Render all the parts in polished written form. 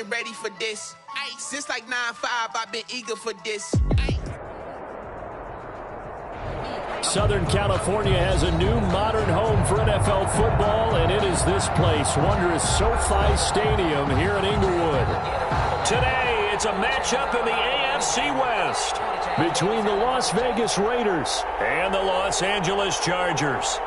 been ready for this. Ay, since like 9-5, I've been eager for this. Ay. Southern California has a new modern home for NFL football, and it is this place, wondrous SoFi Stadium here in Inglewood. Today, it's a matchup in the AFC West between the Las Vegas Raiders and the Los Angeles Chargers.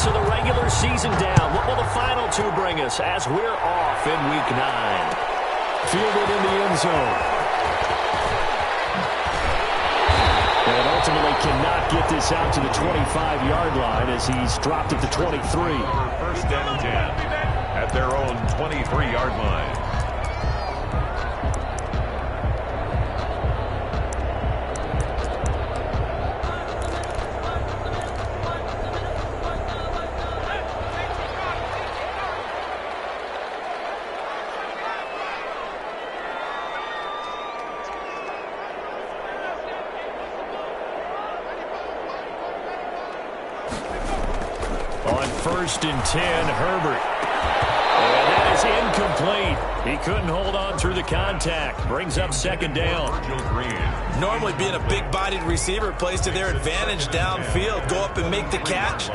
Of the regular season down. What will the final two bring us as we're off in Week 9? Fielded in the end zone. And ultimately cannot get this out to the 25-yard line as he's dropped at the 23. First and 10 at their own 23-yard line. First and 10, Herbert. And that is incomplete. He couldn't hold on through the contact. Brings up second down. Normally being a big-bodied receiver plays to their advantage downfield. Go up and make the catch,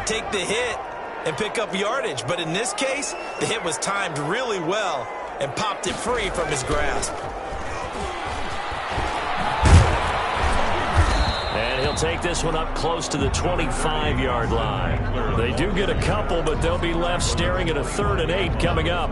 take the hit, and pick up yardage. But in this case, the hit was timed really well and popped it free from his grasp. He'll take this one up close to the 25-yard line. They do get a couple, but they'll be left staring at a 3rd and 8 coming up.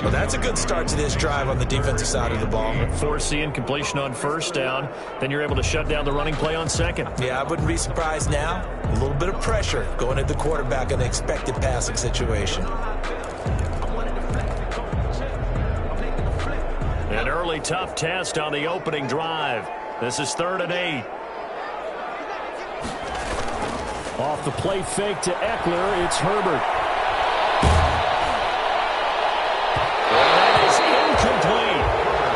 Well, that's a good start to this drive on the defensive side of the ball. Force the incompletion on first down. Then you're able to shut down the running play on second. Yeah, I wouldn't be surprised now. A little bit of pressure going at the quarterback in an expected passing situation. An early tough test on the opening drive. This is 3rd and 8. Off the play fake to Eckler, it's Herbert. That is incomplete.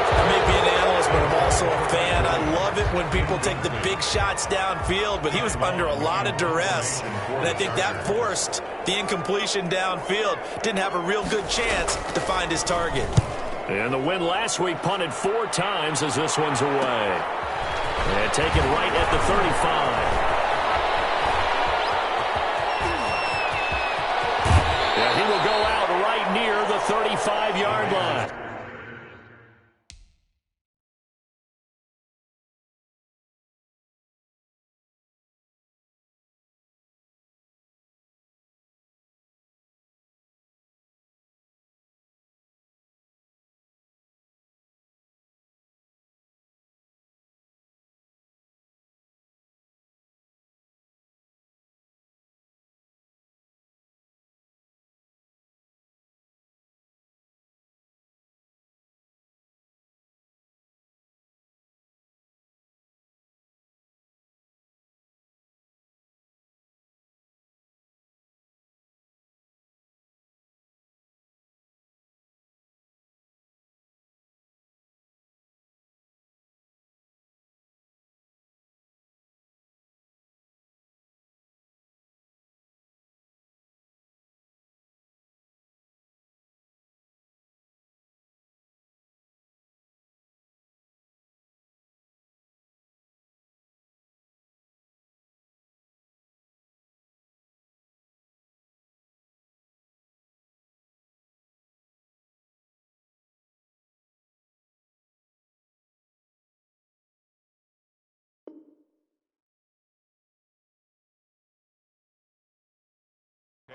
I may be an analyst, but I'm also a fan. I love it when people take the big shots downfield, but he was under a lot of duress, and I think that forced the incompletion downfield. Didn't have a real good chance to find his target. And the win last week punted 4 times as this one's away. And taken right at the 35. He will go out right near the 35-yard line.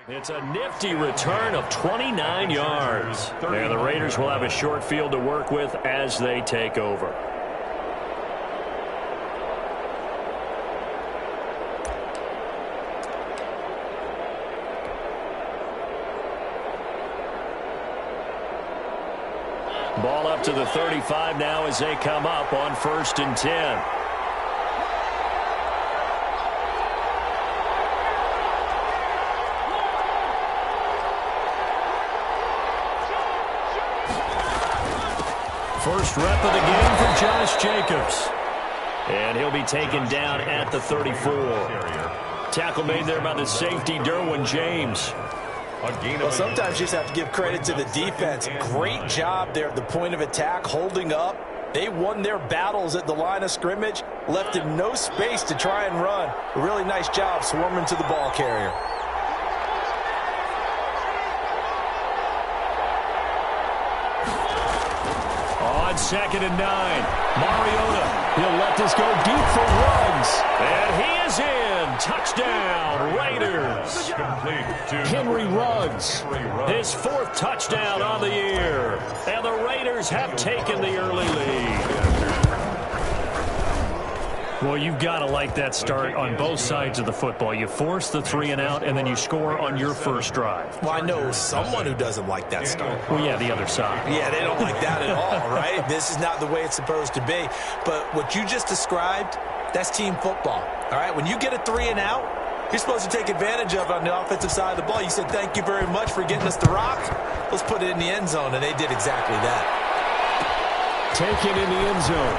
It's a nifty return of 29 yards. And the Raiders will have a short field to work with as they take over. Ball up to the 35 now as they come up on 1st and 10. First rep of the game for Josh Jacobs. And he'll be taken down at the 34. Tackle made there by the safety, Derwin James. Well, sometimes you just have to give credit to the defense. Great job there at the point of attack, holding up. They won their battles at the line of scrimmage, left him no space to try and run. A really nice job swarming to the ball carrier. On 2nd and 9, Mariota, he'll let this go deep for Ruggs. And he is in. Touchdown, Raiders. Henry Ruggs, his 4th touchdown on the year. And the Raiders have taken the early lead. Well, you've got to like that start on both sides of the football. You force the 3 and out, and then you score on your first drive. Well, I know someone who doesn't like that start. Well, yeah, the other side. Yeah, they don't like that at all, right? This is not the way it's supposed to be. But what you just described, that's team football, all right? When you get a 3 and out, you're supposed to take advantage of it on the offensive side of the ball. You said, thank you very much for getting us the rock. Let's put it in the end zone, and they did exactly that. Taken in the end zone.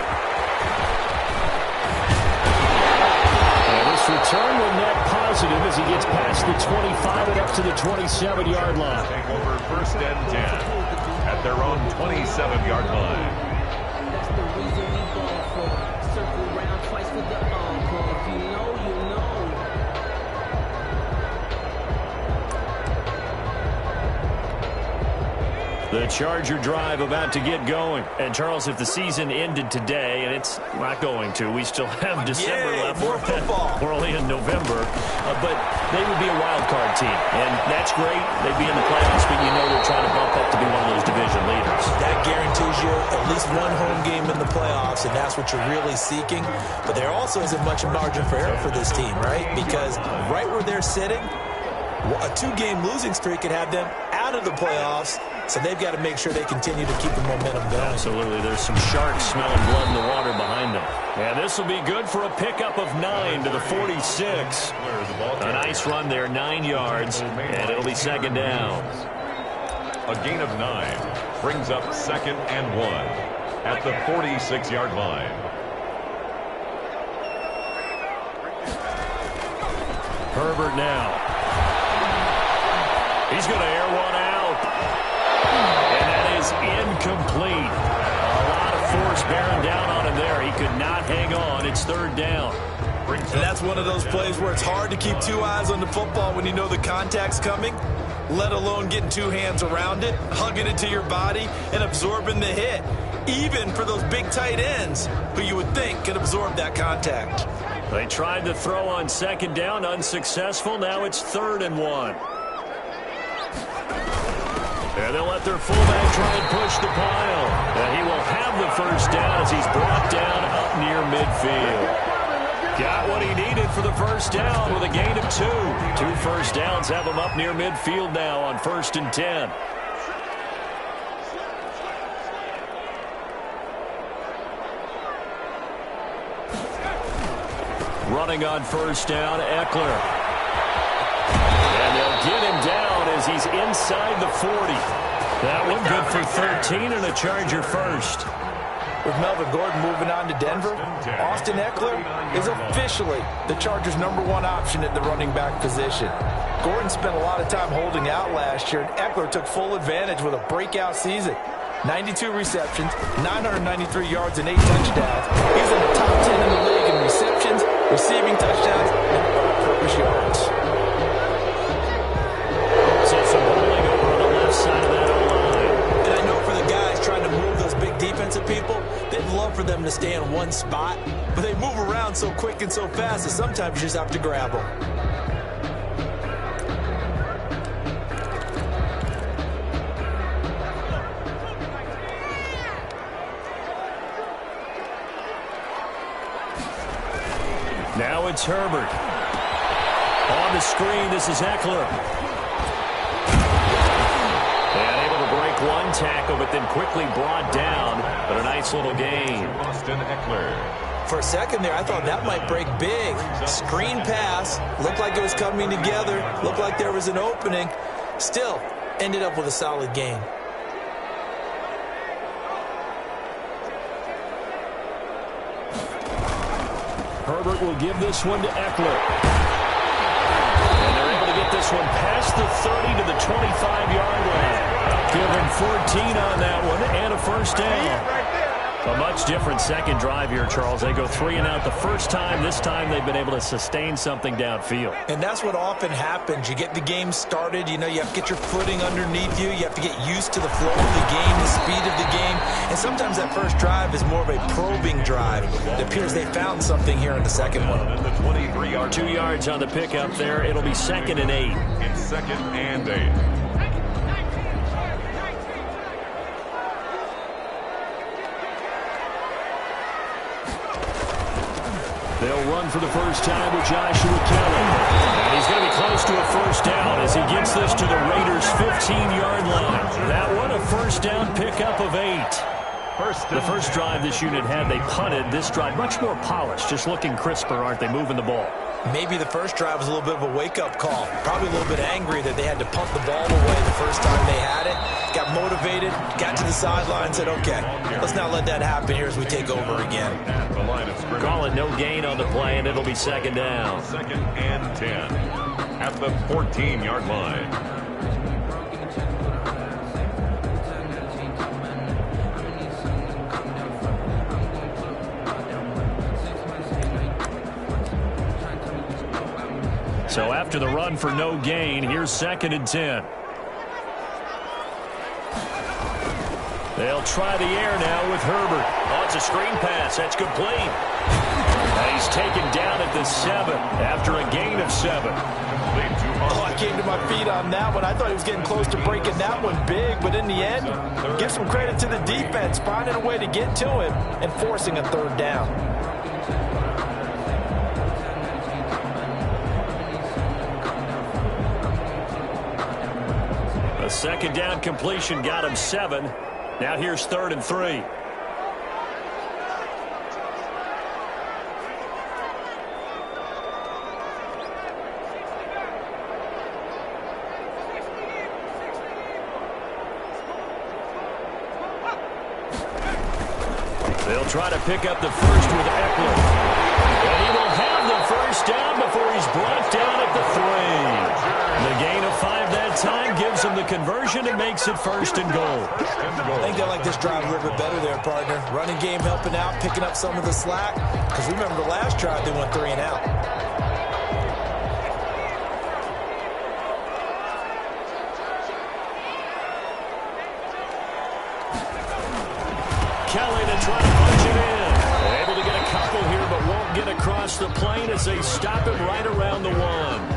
Return will net positive as he gets past the 25 and up to the 27-yard line. Take over 1st and 10 at their own 27-yard line. That's the reason we go for circle round twice for the encore. If you know, you know. The Charger drive about to get going. And, Charles, if the season ended today, and it's not going to, we still have December left. More football. We're only in November. But they would be a wild card team. And that's great. They'd be in the playoffs, but you know they're trying to bump up to be one of those division leaders. That guarantees you at least one home game in the playoffs, and that's what you're really seeking. But there also isn't much margin for error for this team, right? Because right where they're sitting, a 2-game losing streak could have them out of the playoffs. So they've got to make sure they continue to keep the momentum going. Absolutely. There's some sharks smelling blood in the water behind them. And this will be good for a pickup of 9 to the 46. A nice run there, 9 yards, and it'll be 2nd down. A gain of 9 brings up 2nd and 1 at the 46-yard line. Herbert now. He's going to air one out. And that is incomplete. A lot of force bearing down on him there. He could not hang on. It's 3rd down. And that's one of those plays where it's hard to keep 2 eyes on the football when you know the contact's coming, let alone getting 2 hands around it, hugging it to your body, and absorbing the hit. Even for those big tight ends who you would think could absorb that contact. They tried to throw on 2nd down, unsuccessful. Now it's 3rd and 1. And they'll let their fullback try and push the pile. And he will have the 1st down as he's brought down up near midfield. Got what he needed for the 1st down with a gain of 2. 2 1st downs have him up near midfield now on 1st and 10. Running on 1st down, Eckler. And they'll get him down as he's inside the 40. That one good for 13 and a Charger 1st. With Melvin Gordon moving on to Denver, Austin Eckler is officially the Chargers' #1 option at the running back position. Gordon spent a lot of time holding out last year, and Eckler took full advantage with a breakout season. 92 receptions, 993 yards, and 8 touchdowns. He's in the top 10 in the league in receptions, receiving touchdowns, and all-purpose yards. So some holding over on the left side of that O-line. And I know for the guys trying to move those big defensive people, they'd love for them to stay in one spot, but they move around so quick and so fast that sometimes you just have to grab them. Now it's Herbert. On the screen, this is Eckler. And able to break one tackle, but then quickly brought down. But a nice little gain. Austin Eckler. For a second there, I thought that might break big. Screen pass. Looked like it was coming together. Looked like there was an opening. Still, ended up with a solid gain. Herbert will give this one to Eckler. And they're able to get this one past the 30 to the 25-yard line. Give him 14 on that one and a first down. A much different second drive here, Charles. They go 3 and out the first time. This time they've been able to sustain something downfield. And that's what often happens. You get the game started. You know, you have to get your footing underneath you. You have to get used to the flow of the game, the speed of the game. And sometimes that first drive is more of a probing drive. It appears they found something here in the second one. The 23-yard. 2 yards on the pickup there. It'll be 2nd and 8. It's 2nd and 8. They'll run for the first time with Joshua Kelly. And he's going to be close to a first down as he gets this to the Raiders' 15-yard line. That one, a first down pickup of 8. The first drive this unit had, they punted. This drive, much more polished, just looking crisper, aren't they, moving the ball? Maybe the first drive was a little bit of a wake-up call. Probably a little bit angry that they had to punt the ball away the first time they had it. Got motivated, got to the sideline, said, okay, let's not let that happen here as we take over again. Call it no gain on the play, and it'll be 2nd down. 2nd and 10 at the 14-yard line. So after the run for no gain, here's 2nd and 10. They'll try the air now with Herbert. Oh, it's a screen pass. That's complete. And he's taken down at the 7 after a gain of 7. Oh, I came to my feet on that one. I thought he was getting close to breaking that one big, but in the end, give some credit to the defense, finding a way to get to him and forcing a 3rd down. A 2nd down completion got him 7. Now here's 3rd and 3. They'll try to pick up the first with Eckler. And he will have the first down before he's brought down at the 3. The gain of 5 that time gives him the conversion and makes it 1st and goal. I think they like this drive a little bit better there, partner. Running game helping out, picking up some of the slack. Because remember the last drive, they went 3 and out. Kelly to try to punch it in. Able to get a couple here, but won't get across the plane as they stop him right around the 1.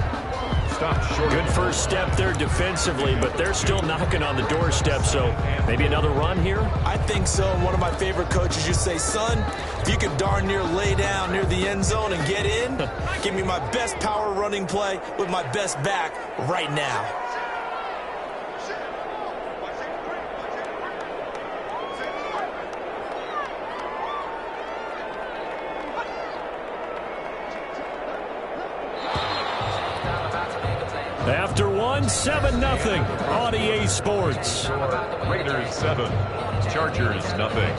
Good first step there defensively, but they're still knocking on the doorstep, so maybe another run here? I think so. One of my favorite coaches used to say, son, if you could darn near lay down near the end zone and get in, give me my best power running play with my best back right now. After 7-0 on EA Sports. Raiders 7, Chargers nothing.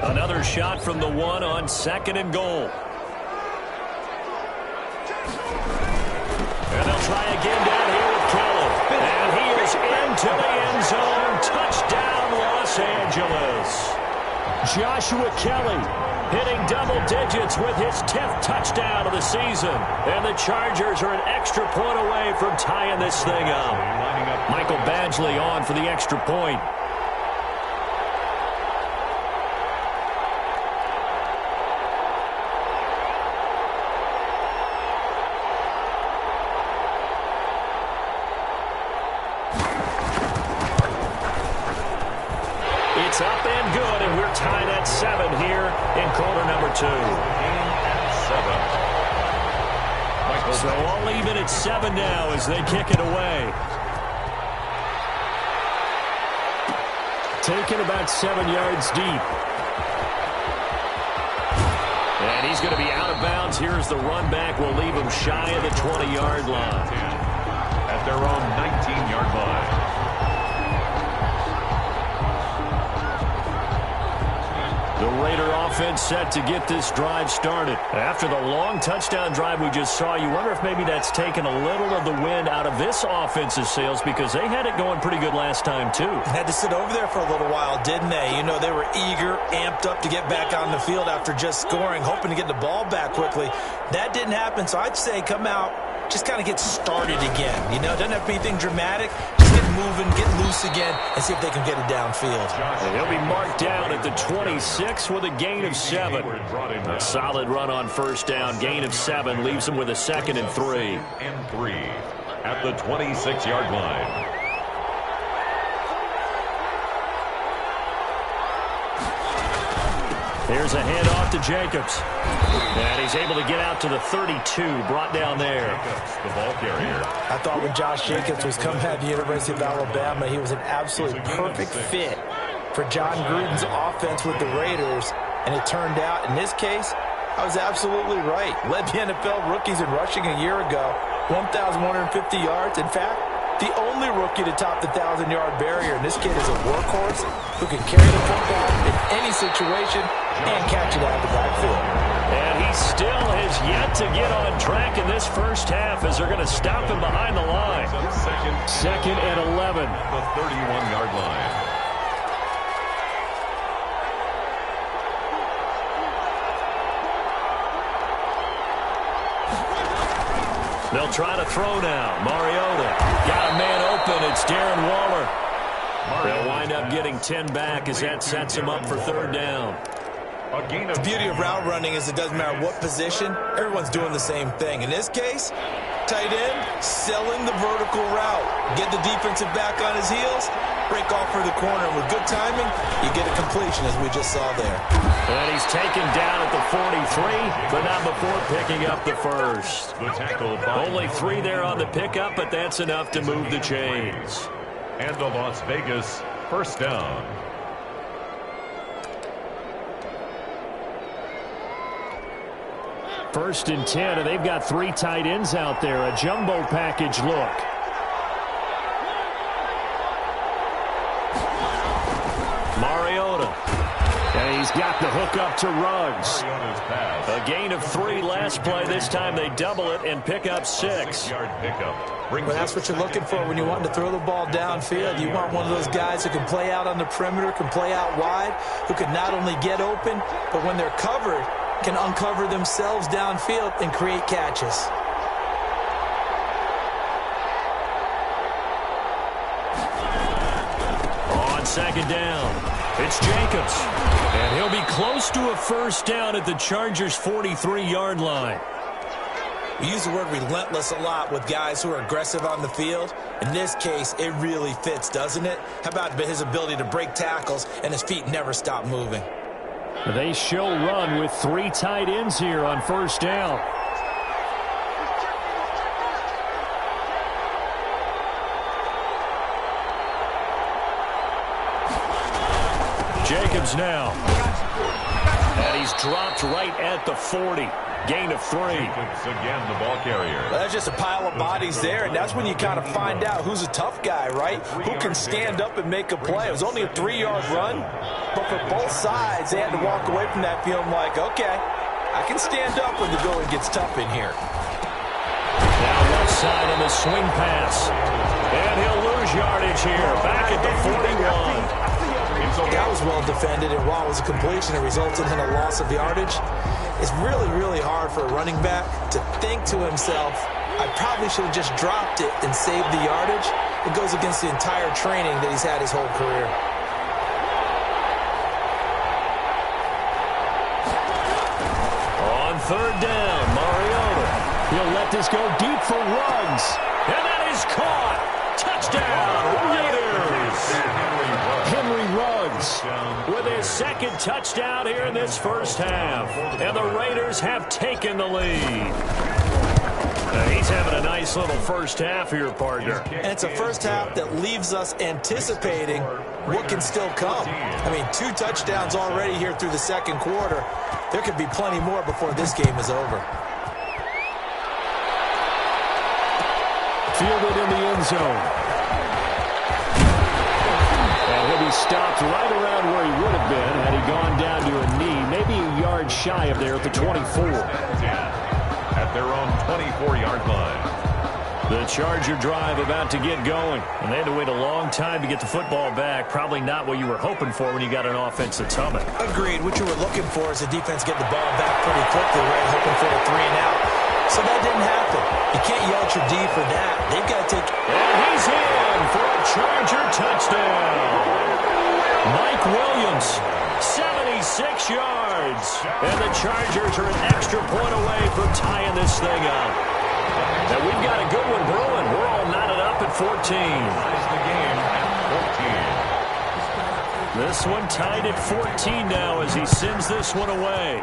Another shot from the 1 on 2nd and goal. And they'll try again down here with Kelly. And he is into the end zone. Touchdown, Los Angeles. Joshua Kelly hitting double digits with his 10th touchdown of the season. And the Chargers are an extra point away from tying this thing up. Michael Badgley on for the extra point. It's up and good, and we're tied at 7 here in quarter number 2. So all even at 7 now as they kick it away. Taken about 7 yards deep. And he's going to be out of bounds. Here's the run back. We'll leave him shy of the 20-yard line. At their own 19-yard line. The Raider offense set to get this drive started. After the long touchdown drive we just saw, you wonder if maybe that's taken a little of the wind out of this offense's sails, because they had it going pretty good last time, too. Had to sit over there for a little while, didn't they? You know, they were eager, amped up to get back on the field after just scoring, hoping to get the ball back quickly. That didn't happen, so I'd say come out, just kind of get started again. You know, it doesn't have to be anything dramatic. Just get moving, get loose again, and see if they can get it downfield. And he'll be marked down at the 26 with a gain of 7. A solid run on first down. Gain of 7 leaves him with a 2nd and 3. And 3 at the 26-yard line. Here's a handoff to Jacobs. And he's able to get out to the 32, brought down there. The ball carrier. I thought when Josh Jacobs was coming out of the University of Alabama, he was an absolutely perfect fit for John Gruden's offense with the Raiders. And it turned out, in this case, I was absolutely right. Led the NFL rookies in rushing a year ago, 1,150 yards. In fact, the only rookie to top the 1,000-yard barrier. And this kid is a workhorse who can carry the football in any situation and catch it out of the backfield. And he still has yet to get on track in this first half as they're going to stop him behind the line. Second and 11. The 31-yard line. They'll try to throw now. Mariota got a man open. It's Darren Waller. They'll wind up getting 10 back as that sets him up for third down. The beauty of route running is it doesn't matter what position, everyone's doing the same thing. In this case, tight end, selling the vertical route. Get the defensive back on his heels, break off for the corner. And with good timing, you get a completion, as we just saw there. And he's taken down at the 43, but not before picking up the first. The tackle Only 3 there on the pickup, but that's enough to move the chains. And the Las Vegas first down. First and 10, and they've got 3 tight ends out there. A jumbo package look. Mariota. And he's got the hook up to Ruggs. A gain of 3 last play. This time they double it and pick up 6. Well, that's what you're looking for when you want to throw the ball downfield. You want one of those guys who can play out on the perimeter, can play out wide, who can not only get open, but when they're covered, can uncover themselves downfield and create catches. On second down, it's Jacobs. And he'll be close to a first down at the Chargers' 43-yard line. We use the word relentless a lot with guys who are aggressive on the field. In this case, it really fits, doesn't it? How about his ability to break tackles and his feet never stop moving? They show run with 3 tight ends here on first down. Jacobs now. And he's dropped right at the 40. Gain of 3. Again, the ball carrier. Well, that's just a pile of bodies there, and that's when you kind of find out who's a tough guy, right? Who can stand up and make a play. It was only a 3-yard run, but for both sides, they had to walk away from that feeling like, okay, I can stand up when the going gets tough in here. Now left side on the swing pass. And he'll lose yardage here. Back at the 41. That was well defended, and while it was a completion, it resulted in a loss of yardage. It's really, really hard for a running back to think to himself, I probably should have just dropped it and saved the yardage. It goes against the entire training that he's had his whole career. On third down, Mariota. He'll let this go deep for Ruggs. And that is caught. Touchdown, Raiders. Henry Ruggs with his 2nd touchdown here in this first half. And the Raiders have taken the lead. He's having a nice little first half here, partner. And it's a first half that leaves us anticipating what can still come. I mean, 2 touchdowns already here through the second quarter. There could be plenty more before this game is over. Fielded in the end zone. And he'll be stopped right around where he would have been had he gone down to a knee, maybe a yard shy of there at the 24. At their own 24-yard line. The Charger drive about to get going. And they had to wait a long time to get the football back. Probably not what you were hoping for when you got an offense that's humming. Agreed. What you were looking for is the defense getting the ball back pretty quickly, right? Hoping for a 3-and-out. So that didn't happen. You can't yell at your D for that. They've got to take... And he's in for a Charger touchdown. Mike Williams, 76 yards. And the Chargers are an extra point away from tying this thing up. And we've got a good one brewing. We're all knotted up at 14. Ties the game at 14. This one tied at 14 now as he sends this one away.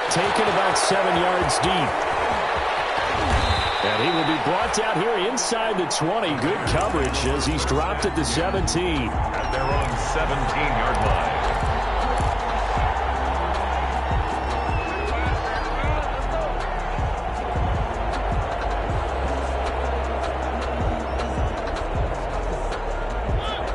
Taken about 7 yards deep. And he will be brought down here inside the 20. Good coverage as he's dropped at the 17. At their own 17-yard line.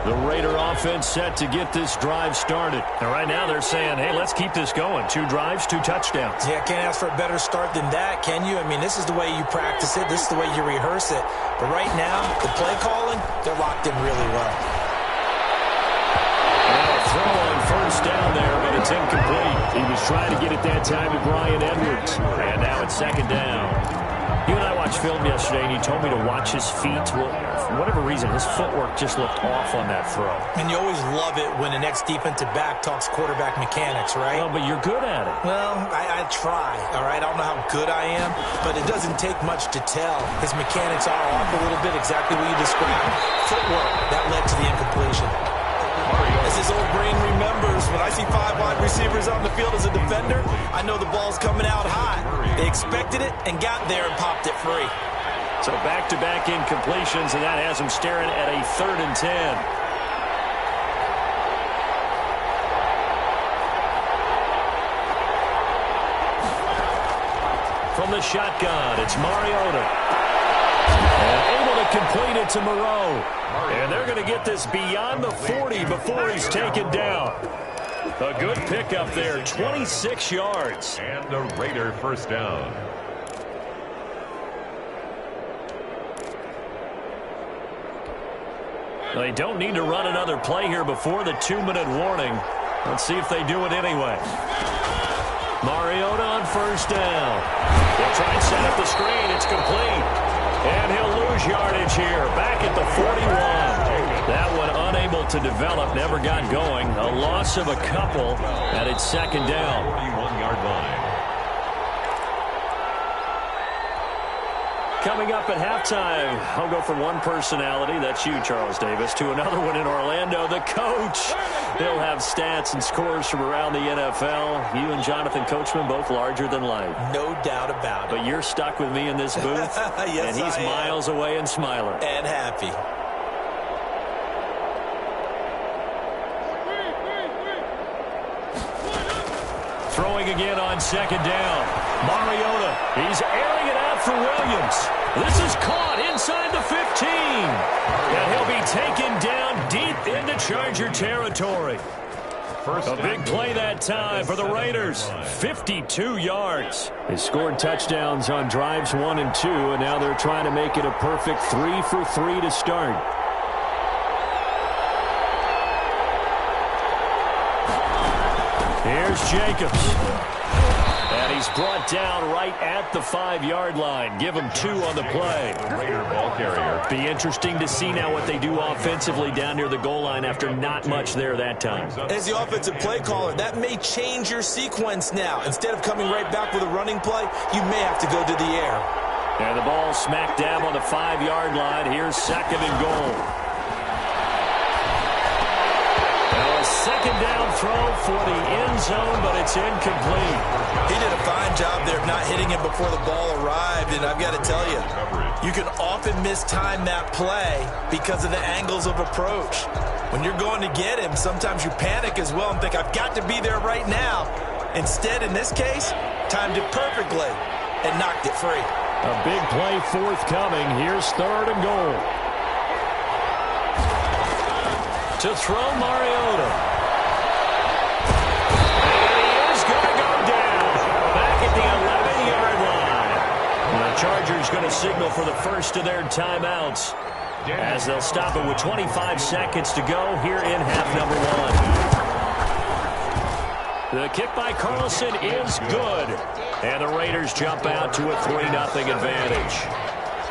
The Raider offense set to get this drive started. And right now they're saying, hey, let's keep this going. 2 drives, 2 touchdowns. Yeah, can't ask for a better start than that, can you? I mean, this is the way you practice it. This is the way you rehearse it. But right now, the play calling, they're locked in really well. And a throw on first down there, but it's incomplete. He was trying to get it that time to Bryan Edwards. And now it's second down. You and I watched film yesterday, and you told me to watch his feet. Well, for whatever reason, his footwork just looked off on that throw. And you always love it when the next defensive back talks quarterback mechanics, right? Well, but you're good at it. Well, I try, all right? I don't know how good I am, but it doesn't take much to tell. His mechanics are off a little bit, exactly what you described. Footwork, that led to the incompletion. As his old brain remembers, when I see 5 wide receivers on the field as a defender, I know the ball's coming out high. They expected it and got there and popped it free. So back-to-back incompletions, and that has him staring at a 3rd and 10. From the shotgun, it's Mariota. And able to complete it to Moreau. And they're going to get this beyond the 40 before he's taken down. A good pickup there, 26 yards. And a Raider first down. They don't need to run another play here before the 2-minute warning. Let's see if they do it anyway. Mariota on first down. They'll try and set up the screen. It's complete. And he'll lose yardage here. Back at the 41. That one unable to develop. Never got going. A loss of a couple. And it's second down. 41-yard line. Coming up at halftime, I'll go from one personality, that's you, Charles Davis, to another one in Orlando, the coach. He'll have stats and scores from around the NFL. You and Jonathan Coachman, both larger than life. No doubt about it. But you're stuck with me in this booth, yes, and he's miles away and smiling. And happy. Throwing again on second down. Mariota, he's airing it out for Williams. This is caught inside the 15. And he'll be taken down deep into Charger territory. A big play that time for the Raiders. 52 yards. They scored touchdowns on drives 1 and 2, and now they're trying to make it a perfect 3 for 3 to start. Here's Jacobs. And he's brought down right at the 5-yard line. Give him 2 on the play. Raider ball carrier. Be interesting to see now what they do offensively down near the goal line after not much there that time. As the offensive play caller, that may change your sequence now. Instead of coming right back with a running play, you may have to go to the air. And the ball smack dab on the 5-yard line. Here's second and goal. Well, a second down throw for the end zone, but it's incomplete. He did a fine job there of not hitting him before the ball arrived, and I've got to tell you, you can often mistime that play because of the angles of approach. When you're going to get him, sometimes you panic as well and think, I've got to be there right now. Instead, in this case, timed it perfectly and knocked it free. A big play forthcoming. Here's 3rd and goal. To throw, Mariota. And he is going to go down. Back at the 11-yard line. And the Chargers going to signal for the first of their timeouts, as they'll stop it with 25 seconds to go here in half number 1. The kick by Carlson is good. And the Raiders jump out to a 3-0 advantage.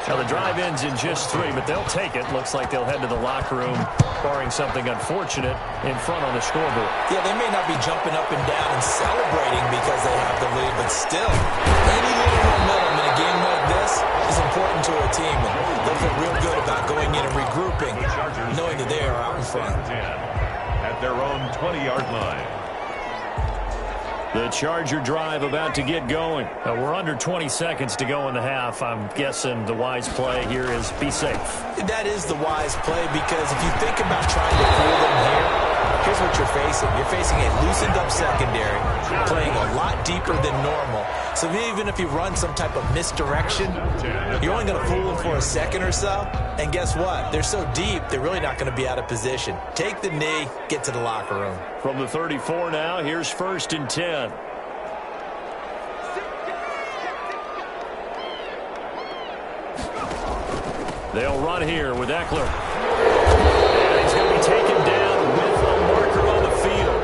Now the drive ends in just 3, but they'll take it. Looks like they'll head to the locker room, barring something unfortunate in front on the scoreboard. Yeah, they may not be jumping up and down and celebrating because they have the lead, but still, any little momentum in a game like this is important to a team. And they'll feel real good about going in and regrouping, knowing that they are out in front. At their own 20-yard line. The Charger drive about to get going. We're under 20 seconds to go in the half. I'm guessing the wise play here is be safe. That is the wise play, because if you think about trying to fool them here, here's what you're facing. You're facing a loosened up secondary, playing a lot deeper than normal. So even if you run some type of misdirection, you're only going to fool them for a second or so. And guess what? They're so deep, they're really not going to be out of position. Take the knee, get to the locker room. From the 34 now, here's 1st and 10. They'll run here with Eckler. And he's going to be taken down with a marker on the field.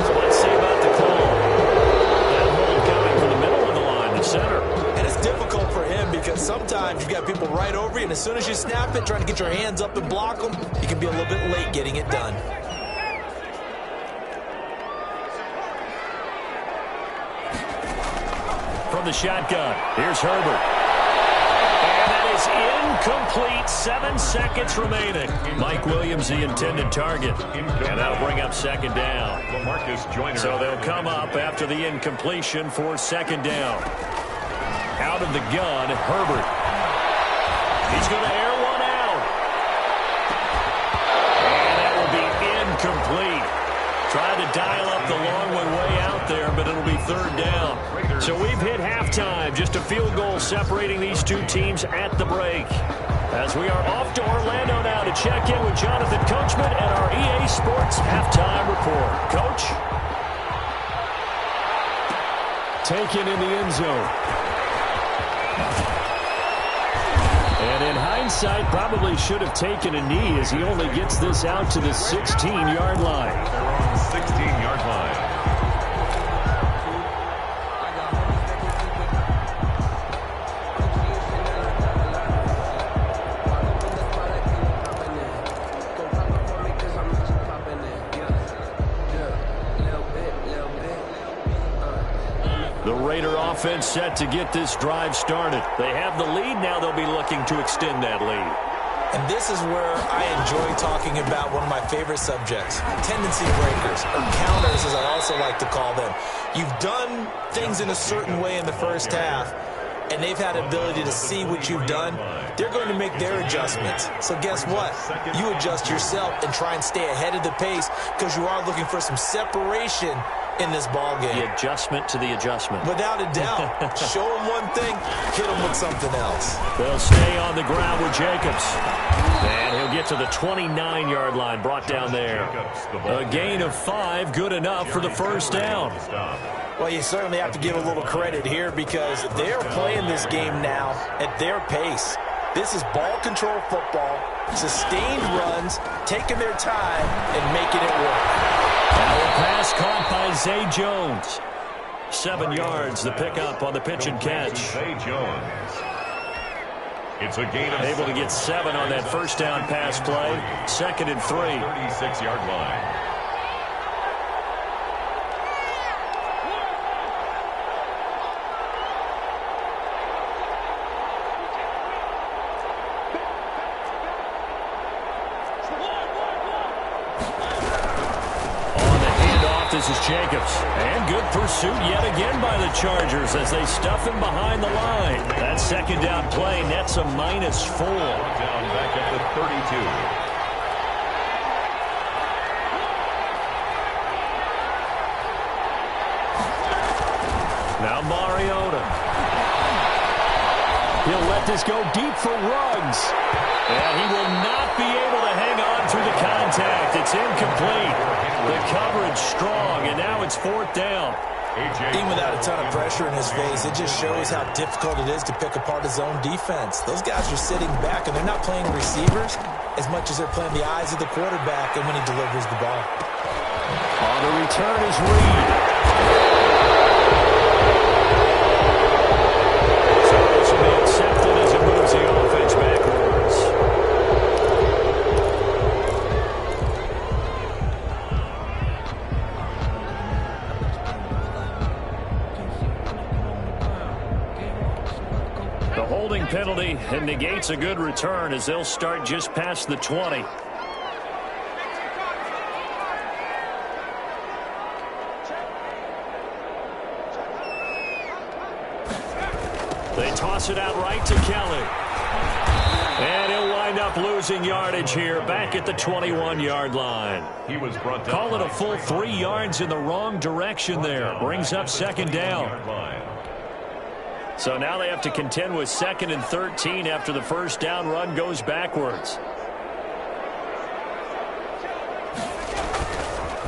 So let's see about the call. That hold coming from the middle of the line, the center. And it's difficult for him because sometimes you've got people right over you, and as soon as you snap it, trying to get your hands up and block them, you can be a little bit late getting it done. From the shotgun, here's Herbert. And that is incomplete. 7 seconds remaining. Mike Williams, the intended target. And that'll bring up 2nd down. So they'll come up after the incompletion for 2nd down. Out of the gun, Herbert. He's going to air one out. And that will be incomplete. Tried to dial up the long one way out there, but it'll be 3rd down. So we've hit halftime. Just a field goal separating these two teams at the break. As we are off to Orlando now to check in with Jonathan Coachman and our EA Sports halftime report. Coach? Taken in the end zone. And in hindsight, probably should have taken a knee as he only gets this out to the 16-yard line. Their own 16-yard line. The Raider offense set to get this drive started. They have the lead. Now they'll be looking to extend that lead. And this is where I enjoy talking about one of my favorite subjects, tendency breakers, or counters as I also like to call them. You've done things in a certain way in the first half, and they've had ability to see what you've done. They're going to make their adjustments. So guess what? You adjust yourself and try and stay ahead of the pace because you are looking for some separation in this ball game. The adjustment to the adjustment. Without a doubt. Show them one thing, hit them with something else. They'll stay on the ground with Jacobs. And he'll get to the 29-yard line, brought down there. A gain of 5, good enough for the first down. Well, you certainly have to give a little credit here because they're playing this game now at their pace. This is ball control football, sustained runs, taking their time, and making it work. Now a pass caught by Zay Jones. 7 yards, the pickup on the pitch and catch. Zay Jones. It's a gain of able to get 7 on that first down pass play. 2nd and 3. 36-yard line. This is Jacobs. And good pursuit yet again by the Chargers as they stuff him behind the line. That second down play nets a -4. Down back at the 32. Now Mariota. He'll let this go deep for Ruggs. And he will not be able to hang on through the contact. It's incomplete. The coverage strong, and now it's 4th down. Even without a ton of pressure in his face, it just shows how difficult it is to pick apart his own defense. Those guys are sitting back, and they're not playing receivers as much as they're playing the eyes of the quarterback and when he delivers the ball. On the return is Reed. So this will be accepted as it moves the offense backwards. The holding penalty negates a good return as they'll start just past the 20. They toss it out right to Kelly. And he'll wind up losing yardage here back at the 21-yard line. He was brought down. Call it a full 3 yards in the wrong direction there. Brings up second down. So now they have to contend with 2nd and 13 after the first down run goes backwards.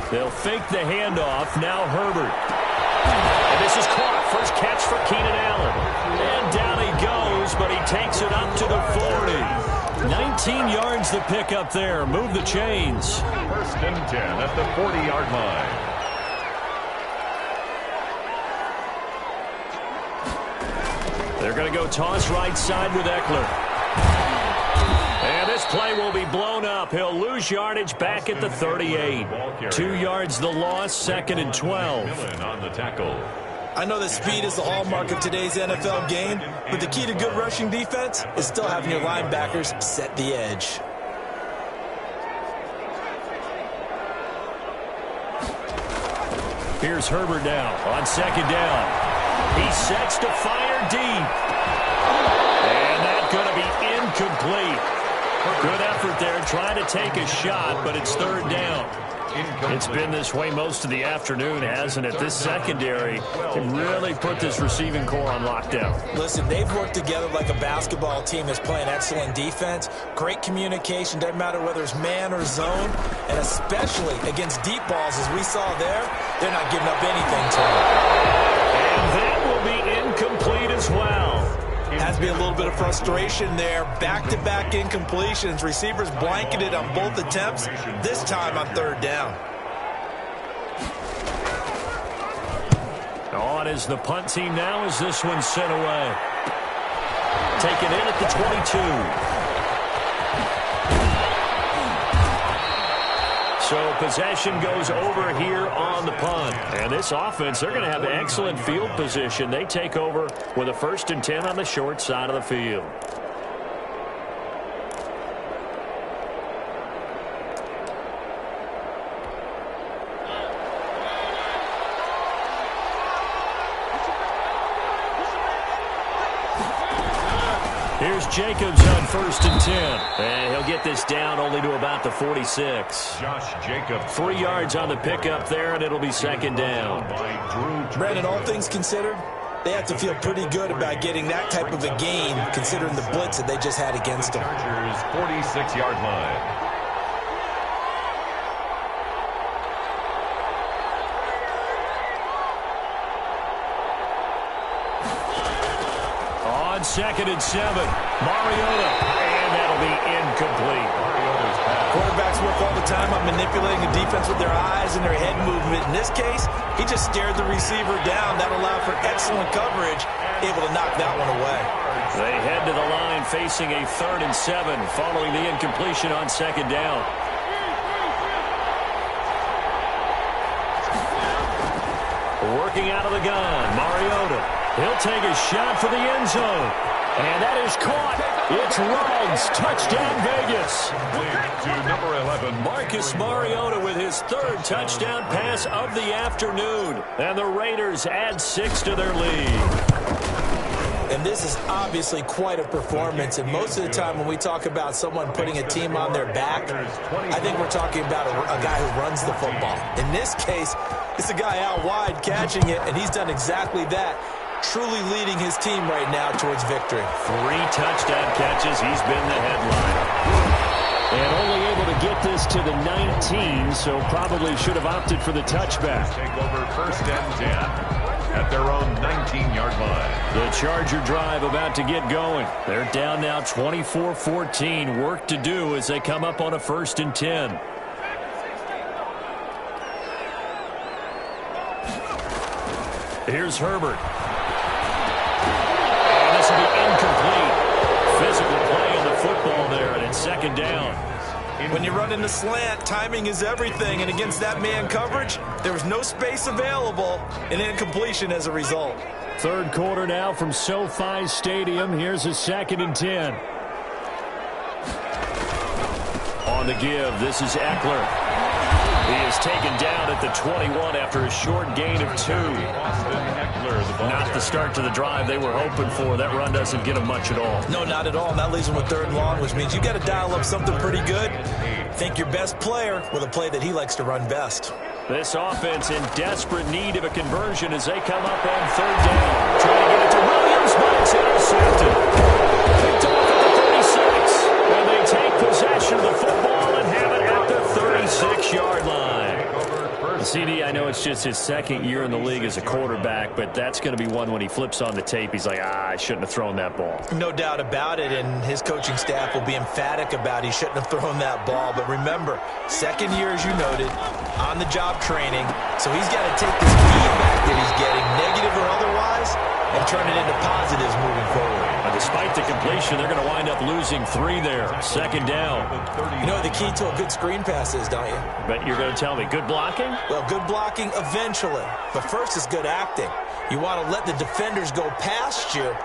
They'll fake the handoff. Now Herbert. And this is caught. First catch for Keenan Allen. And down he goes, but he takes it up to the 40. 19 yards to pick up there. Move the chains. 1st and 10 at the 40-yard line. They're going to go toss right side with Eckler. And this play will be blown up. He'll lose yardage back at the 38. 2 yards the loss, 2nd and 12. On the tackle. I know that speed is the hallmark of today's NFL game, but the key to good rushing defense is still having your linebackers set the edge. Here's Herbert now on 2nd down. He sets to fire deep. And that's going to be incomplete. Good effort there trying to take a shot, but it's 3rd down. It's been this way most of the afternoon, hasn't it? This secondary can really put this receiving core on lockdown. Listen, they've worked together like a basketball team that's playing excellent defense. Great communication, doesn't matter whether it's man or zone. And especially against deep balls, as we saw there, they're not giving up anything to them. And that will be incomplete as well. Has to be a little bit of frustration there. Back-to-back incompletions. Receivers blanketed on both attempts, this time on 3rd down. On is the punt team now as this one's sent away. Taken in at the 22. So possession goes over here on the punt. And this offense, they're going to have excellent field position. They take over with a 1st and 10 on the short side of the field. Here's Jacobs on 1st and 10. And he'll get this down only to about the 46. Josh Jacobs. 3 yards on the pickup there, and it'll be 2nd down. Brandon, all things considered, they have to feel pretty good about getting that type of a gain, considering the blitz that they just had against them. Chargers 46-yard line. On 2nd and 7, Mariota, and that'll be incomplete. Quarterbacks work all the time on manipulating the defense with their eyes and their head movement. In this case, he just stared the receiver down. That allowed for excellent coverage, able to knock that one away. They head to the line facing a 3rd and 7 following the incompletion on 2nd down. Working out of the gun, Mariota. He'll take a shot for the end zone. And that is caught. It's Ruggs. Touchdown, Vegas. To number 11, Marcus Mariota with his third touchdown pass of the afternoon. And the Raiders add 6 to their lead. And this is obviously quite a performance. And most of the time when we talk about someone putting a team on their back, I think we're talking about a guy who runs the football. In this case, it's a guy out wide catching it, and he's done exactly that, truly leading his team right now towards victory. 3 touchdown catches. He's been the headline. And only able to get this to the 19, so probably should have opted for the touchback. take over 1st and 10 at their own 19-yard line. The Charger drive about to get going. They're down now 24-14. Work to do as they come up on a 1st and 10. Here's Herbert. And this will be incomplete. Physical play on the football there, and it's 2nd down. When you run in the slant, timing is everything, and against that man coverage, there was no space available, and incompletion as a result. 3rd quarter now from SoFi Stadium. Here's a 2nd and 10. On the give, this is Eckler. He is taken down at the 21 after a short gain of 2. Not the start to the drive they were hoping for. That run doesn't get them much at all. No, not at all. And that leaves them with 3rd and long, which means you got to dial up something pretty good. Think your best player with a play that he likes to run best. This offense in desperate need of a conversion as they come up on 3rd down. Trying to get it to Williams, but it's intercepted. Picked off at the 36. And they take possession of the football and have it at the 36-yard line. CD, I know it's just his 2nd year in the league as a quarterback, but that's going to be one when he flips on the tape, he's like, I shouldn't have thrown that ball. No doubt about it, and his coaching staff will be emphatic about he shouldn't have thrown that ball. But remember, 2nd year, as you noted, on-the-job training, so he's got to take this feedback that he's getting, negative or otherwise, and turn it into positives moving forward. Despite the completion, they're going to wind up losing 3 there. 2nd down. You know what the key to a good screen pass is, don't you? But you're going to tell me, good blocking? Well, good blocking eventually. But first is good acting. You want to let the defenders go past you,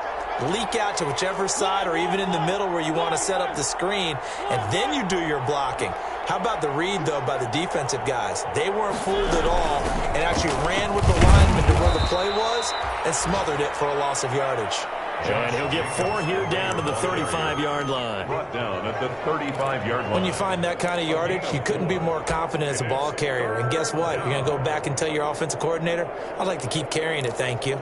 leak out to whichever side or even in the middle where you want to set up the screen, and then you do your blocking. How about the read, though, by the defensive guys? They weren't fooled at all and actually ran with the lineman to where the play was and smothered it for a loss of yardage. And he'll get 4 here down to the 35-yard line. Brought down at the 35-yard line. When you find that kind of yardage, you couldn't be more confident as a ball carrier. And guess what? You're going to go back and tell your offensive coordinator, I'd like to keep carrying it, thank you.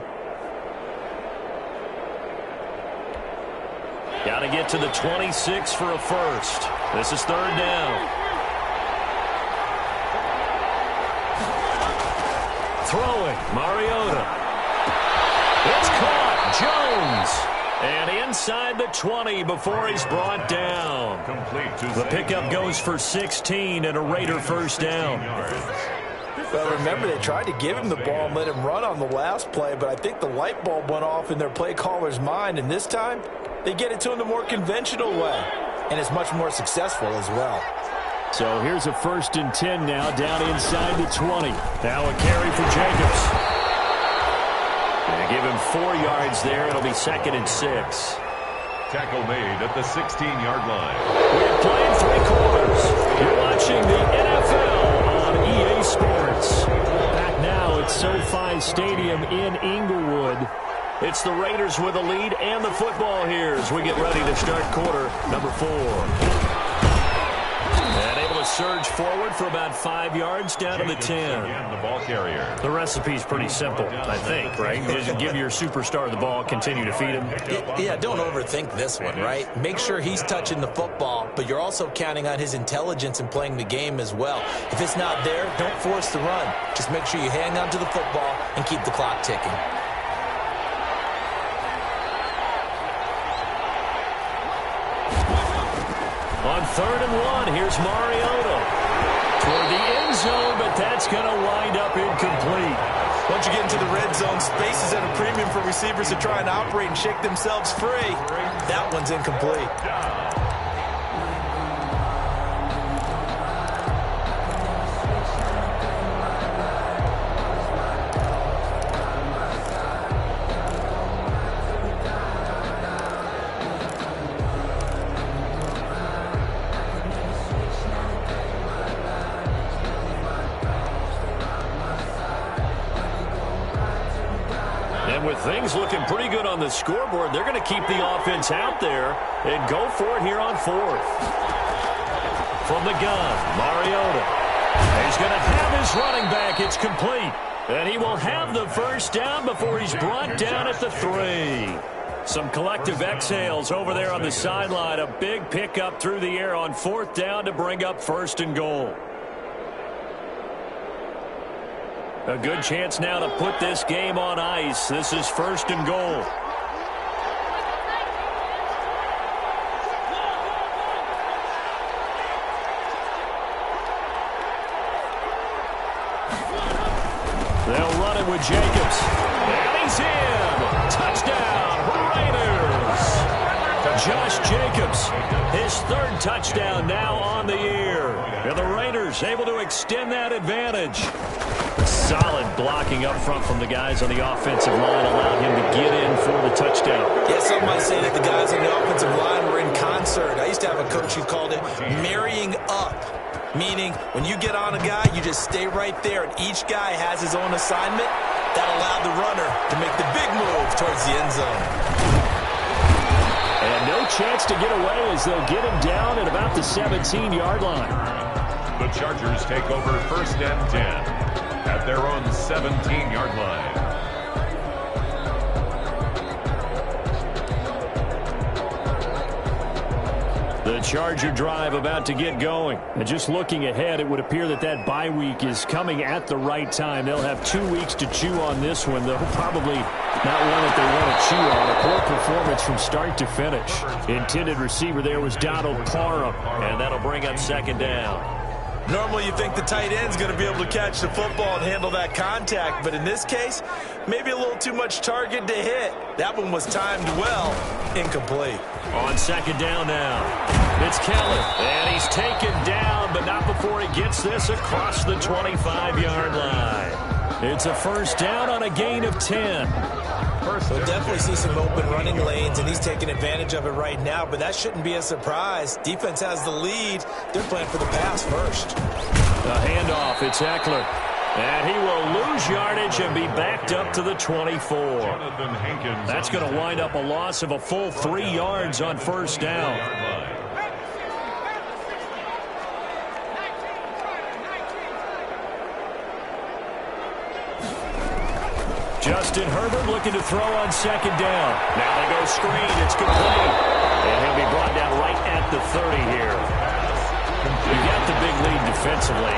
Got to get to the 26 for a 1st. This is 3rd down. Throwing, Mariota. It's caught. Jones. And inside the 20 before he's brought down. The pickup goes for 16 and a Raider 1st down. Well, remember, they tried to give him the ball and let him run on the last play, but I think the light bulb went off in their play caller's mind, and this time they get it to him the more conventional way, and it's much more successful as well. So here's a 1st and 10 now, down inside the 20. Now a carry for Jacobs. They give him 4 yards there. It'll be 2nd and 6. Tackle made at the 16-yard line. We're playing 3 quarters. You're watching the NFL on EA Sports. Back now at SoFi Stadium in Inglewood. It's the Raiders with a lead and the football here as we get ready to start quarter number 4. And able to surge forward for about 5 yards down to the 10. The ball carrier. The recipe's pretty simple, I think, right? Just give your superstar the ball, continue to feed him. Yeah, don't overthink this one, right? Make sure he's touching the football, but you're also counting on his intelligence in playing the game as well. If it's not there, don't force the run. Just make sure you hang on to the football and keep the clock ticking. On 3rd and 1, here's Mariota. Toward the end zone, but that's going to wind up incomplete. Once you get into the red zone, space is at a premium for receivers to try and operate and shake themselves free. That one's incomplete. Things looking pretty good on the scoreboard. They're going to keep the offense out there and go for it here on fourth. From the gun, Mariota. He's going to have his running back. It's complete. And he will have the first down before he's brought down at the 3. Some collective exhales over there on the sideline. A big pickup through the air on fourth down to bring up first and goal. A good chance now to put this game on ice. This is first and goal. They'll run it with Jacobs. And he's in. Touchdown, Raiders. Josh Jacobs, his third touchdown now on the year. And the Raiders able to extend that advantage. Solid blocking up front from the guys on the offensive line allowed him to get in for the touchdown. Yeah, some might say that the guys on the offensive line were in concert. I used to have a coach who called it marrying up, meaning when you get on a guy, you just stay right there, and each guy has his own assignment. That allowed the runner to make the big move towards the end zone. And no chance to get away as they'll get him down at about the 17-yard line. The Chargers take over first and 10. At their own 17-yard line. The Charger drive about to get going. And just looking ahead, it would appear that that bye week is coming at the right time. They'll have 2 weeks to chew on this one. They'll probably not one that they want to chew on. A poor performance from start to finish. Intended receiver there was Donald Parham. And that'll bring up second down. Normally you think the tight end's going to be able to catch the football and handle that contact, but in this case, maybe a little too much target to hit. That one was timed well, incomplete. On second down now, it's Kelly, and he's taken down, but not before he gets this across the 25-yard line. It's a first down on a gain of 10. We'll definitely see some open running lanes, and he's taking advantage of it right now, but that shouldn't be a surprise. Defense has the lead. They're playing for the pass first. The handoff, it's Eckler. And he will lose yardage and be backed up to the 24. That's going to wind up a loss of a full 3 yards on first down. Justin Herbert looking to throw on second down. Now they go screen. It's complete. And he'll be brought down right at the 30 here. You got the big lead defensively.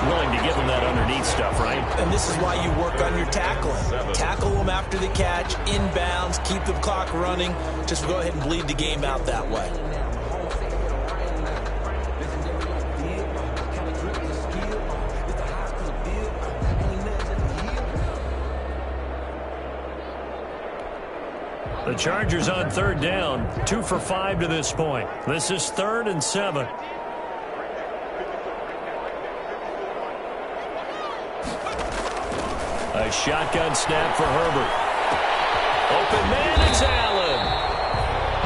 Willing to give them that underneath stuff, right? And this is why you work on your tackling. Tackle them after the catch, inbounds, keep the clock running. Just go ahead and bleed the game out that way. The Chargers on third down, 2 for 5 to this point. This is 3rd and 7. A shotgun snap for Herbert. Open man, it's Allen.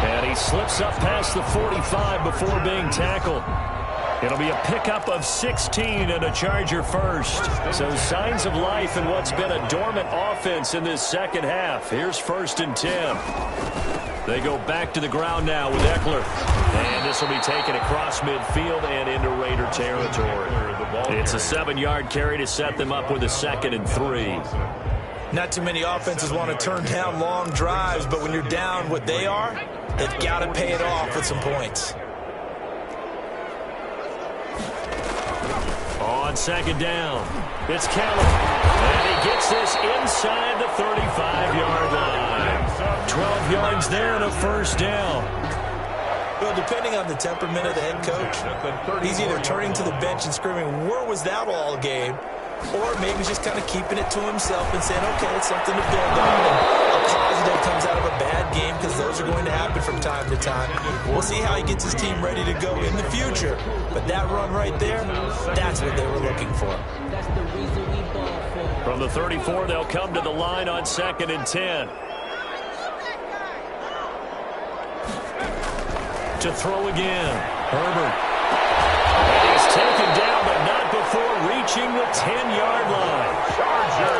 And he slips up past the 45 before being tackled. It'll be a pickup of 16 and a Charger first. So signs of life in what's been a dormant offense in this second half. Here's 1st and 10. They go back to the ground now with Eckler. And this will be taken across midfield and into Raider territory. It's a 7-yard carry to set them up with a 2nd and 3. Not too many offenses want to turn down long drives, but when you're down what they are, they've got to pay it off with some points. On second down, it's Kelly. And he gets this inside the 35-yard line. 12 yards there and a first down. Well, depending on the temperament of the head coach, he's either turning to the bench and screaming, "Where was that all game?" Or maybe he's just kind of keeping it to himself and saying, okay, it's something to build on. And a positive comes out of a bad game because those are going to happen from time to time. We'll see how he gets his team ready to go in the future. But that run right there, that's what they were looking for. From the 34, they'll come to the line on 2nd and 10. To throw again, Herbert. And he He's taken down, but not before reaching the 10-yard line.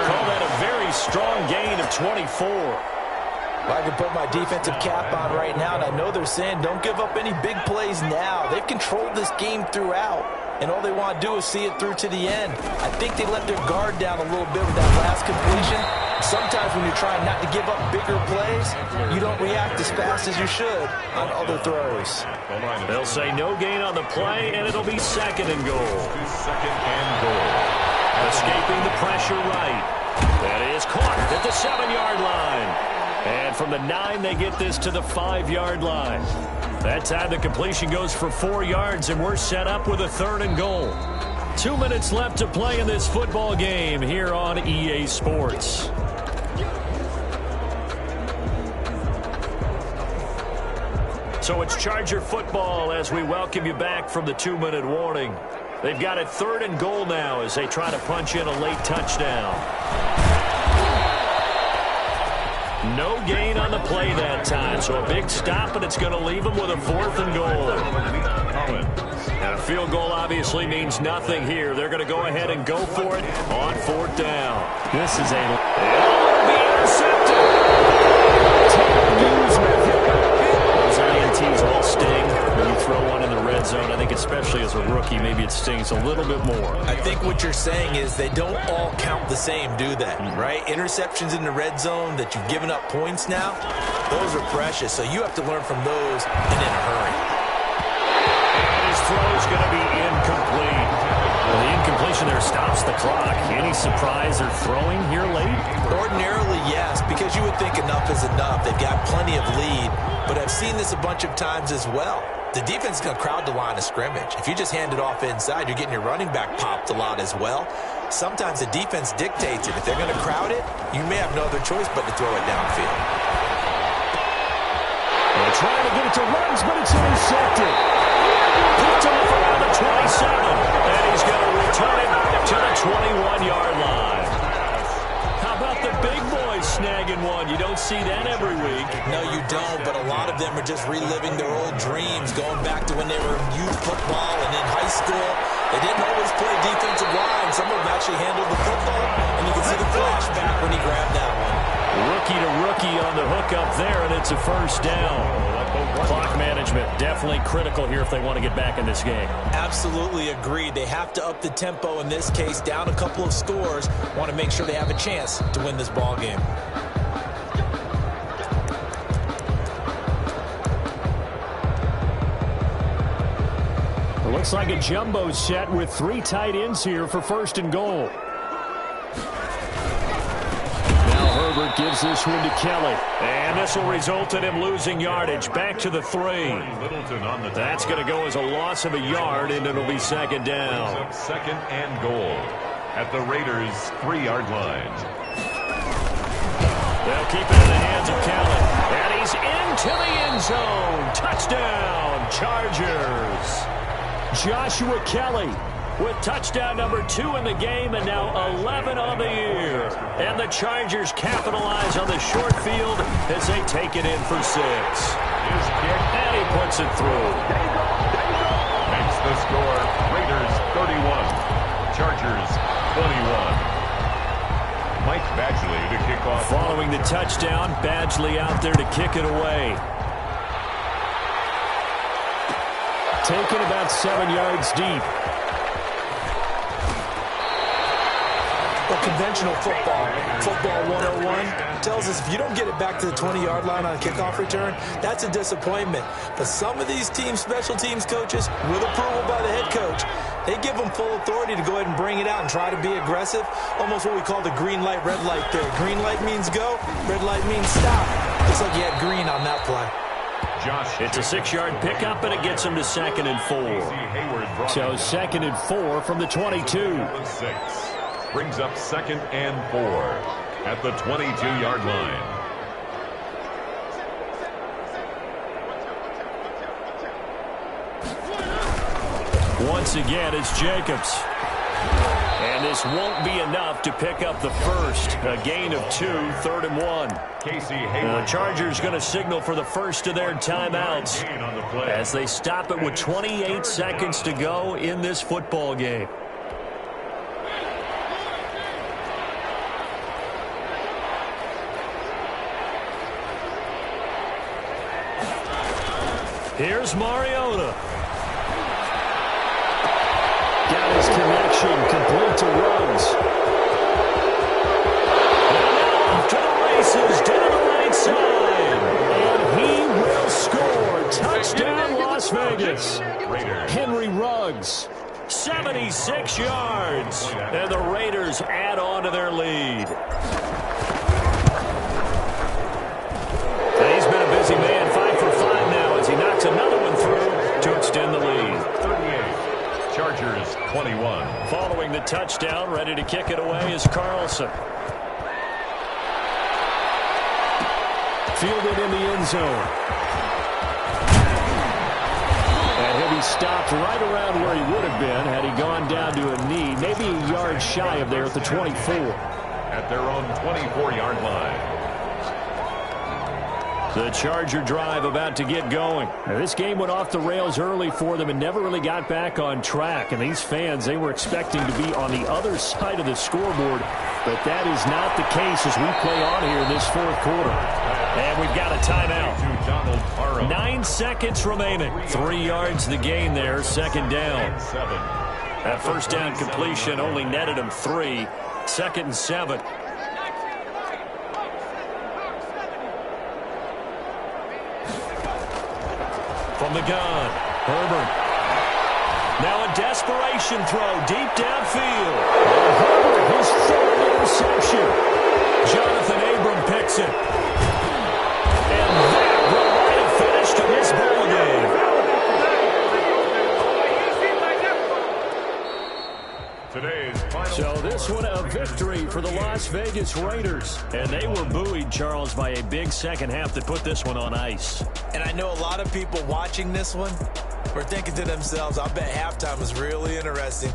Call that a very strong gain of 24. I can put my defensive cap on right now, and I know they're saying don't give up any big plays now. They've controlled this game throughout, and all they want to do is see it through to the end. I think they let their guard down a little bit with that last completion. Sometimes when you're trying not to give up bigger plays, you don't react as fast as you should on other throws. They'll say no gain on the play, and it'll be second and goal. Second and goal. Escaping the pressure right. That is caught at the 7-yard line. And from the 9, they get this to the 5-yard line. That time the completion goes for 4 yards, and we're set up with a third and goal. 2 minutes left to play in this football game here on EA Sports. So it's Charger football as we welcome you back from the 2-minute warning. They've got it third and goal now as they try to punch in a late touchdown. No gain on the play that time, so a big stop, and it's going to leave them with a fourth and goal. And a field goal obviously means nothing here. They're going to go ahead and go for it on fourth down. This is a... It'll be intercepted. Use method. Those INTs all sting when you throw one in the red zone. I think especially as a rookie, maybe it stings a little bit more. I think what you're saying is they don't all count the same, do they? Right? Interceptions in the red zone that you've given up points now, those are precious. So you have to learn from those and in a hurry. And his throw is going to be incomplete. Well, the incompletion there stops the clock. Any surprise they're throwing here late? Ordinarily, yes, because you would think enough is enough. They've got plenty of lead, but I've seen this a bunch of times as well. The defense is going to crowd the line of scrimmage. If you just hand it off inside, you're getting your running back popped a lot as well. Sometimes the defense dictates it. If they're going to crowd it, you may have no other choice but to throw it downfield. They're trying to get it to Runs, but it's intercepted. Picked off around the 27, and he's going to return it to the 21-yard line. How about the big boys snagging one? You don't see that every week. No, you don't, but a lot of them are just reliving their old dreams, going back to when they were in youth football and in high school. They didn't always play defensive line. Some of them actually handled the football, and you can see the flashback when he grabbed that one. Rookie to rookie on the hook up there, and it's a first down. Clock management definitely critical here if they want to get back in this game. Absolutely agreed. They have to up the tempo in this case, down a couple of scores. Want to make sure they have a chance to win this ball game. It looks like a jumbo set with 3 tight ends here for first and goal. Herbert gives this one to Kelly. And this will result in him losing yardage. Back to the 3. That's going to go as a loss of a yard, and it'll be second down. Second and goal at the Raiders' 3-yard line. They'll keep it in the hands of Kelly. And he's into the end zone. Touchdown, Chargers. Joshua Kelly with touchdown number 2 in the game, and now 11 on the year. And the Chargers capitalize on the short field as they take it in for 6. And he puts it through. Makes the score Raiders 31, Chargers 21. Mike Badgley to kick off. Following the touchdown, Badgley out there to kick it away. Taken about 7 yards deep. Conventional football 101 tells us if you don't get it back to the 20-yard line on a kickoff return, that's a disappointment. But some of these teams, special teams coaches, with approval by the head coach, they give them full authority to go ahead and bring it out and try to be aggressive. Almost what we call the green light, red light there. Green light means go, red light means stop. Looks like you had green on that play. It's a 6-yard pickup, and it gets him to second and 4. So second and 4 from the 22. Brings up second and 4 at the 22-yard line. Once again, it's Jacobs. And this won't be enough to pick up the first. A gain of 2, 3rd and 1. The Chargers going to signal for the first of their timeouts as they stop it with 28 seconds to go in this football game. Here's Mariota. Got his connection, complete to Ruggs. And now to the races, down the right side. And he will score. Touchdown, Las Vegas. Henry Ruggs, 76 yards. And the Raiders add on to their lead. And he's been a busy man, 5 for 5 now as he knocks another one through to extend the lead. 38, Chargers 21. Following the touchdown, ready to kick it away is Carlson. Fielded in the end zone. And he'll be stopped right around where he would have been had he gone down to a knee, maybe a yard shy of there at the 24. At their own 24-yard line. The Charger drive about to get going. Now, this game went off the rails early for them and never really got back on track. And these fans, they were expecting to be on the other side of the scoreboard. But that is not the case as we play on here in this 4th quarter. And we've got a timeout. 9 seconds remaining. 3 yards the gain there, 2nd down. That first down completion only netted him 3. 2nd and 7. From the gun, Herbert. Now a desperation throw deep downfield. And Herbert, his 3rd interception. Jonathan Abram picks it. And that will light a finish to this ball game. So this one a victory for the Las Vegas Raiders. And they were buoyed, Charles, by a big second half that put this one on ice. And I know a lot of people watching this one were thinking to themselves, I bet halftime was really interesting.